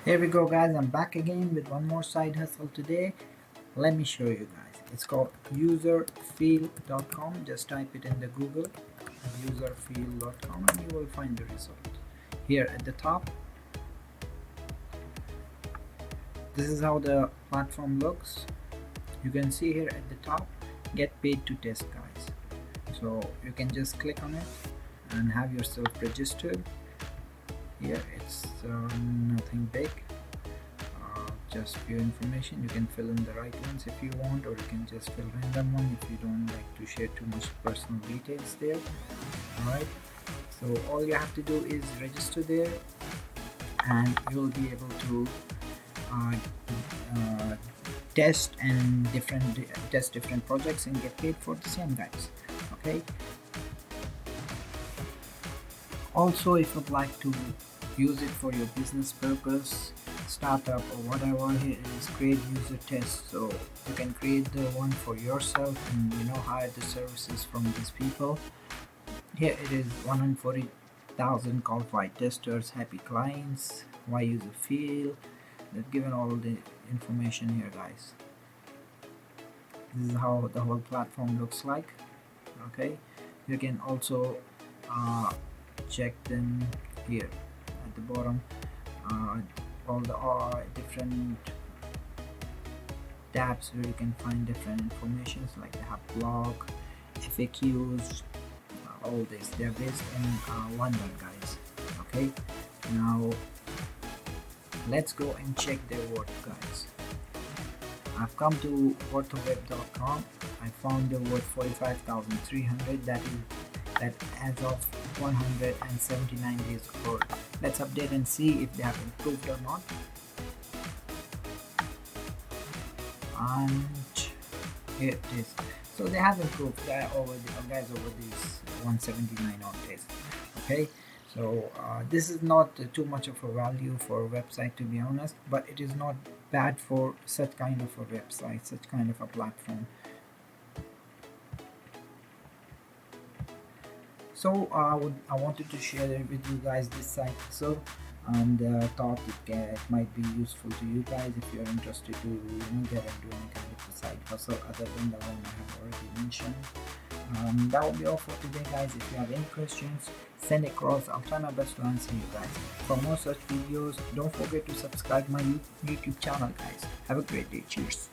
Here we go guys, I'm back again with one more side hustle today. Let me show you guys. It's called userfeel.com. Just type it in the Google, userfeel.com, and you will find the result. Here at the top, this is how the platform looks. You can see here at the top, get paid to test guys. So you can just click on it and have yourself registered. Here it's nothing big, just few information. You can fill in the right ones if you want, or you can just fill random one if you don't like to share too much personal details there. Alright, so all you have to do is register there, and you'll be able to uh, test different projects and get paid for the same guys. Okay, also if you'd like to use it for your business purpose, startup or whatever, here is create user test. So you can create the one for yourself and hire the services from these people. Here it is 140,000 qualified testers, happy clients, why user feel. They've given all the information here guys. This is how the whole platform looks like. Okay, you can also check them here at the bottom, all the different tabs where you can find different informations, like they have blog, FAQs, all this. They're based in London guys. Okay, now let's go and check their work guys. I've come to worthofweb.com. I found the worth 45,300. That as of 179 days old. Let's update and see if they have improved or not. And here it is. So they have improved guys over these 179 odd days. Okay, so this is not too much of a value for a website, to be honest, but it is not bad for such kind of a website, such kind of a platform. So I wanted to share it with you guys this site hustle, and thought it might be useful to you guys if you're interested to get into any kind of a side hustle other than the one I have already mentioned. That will be all for today guys. If you have any questions, send across. I'll try my best to answer you guys. For more such videos, don't forget to subscribe my YouTube channel guys. Have a great day. Cheers.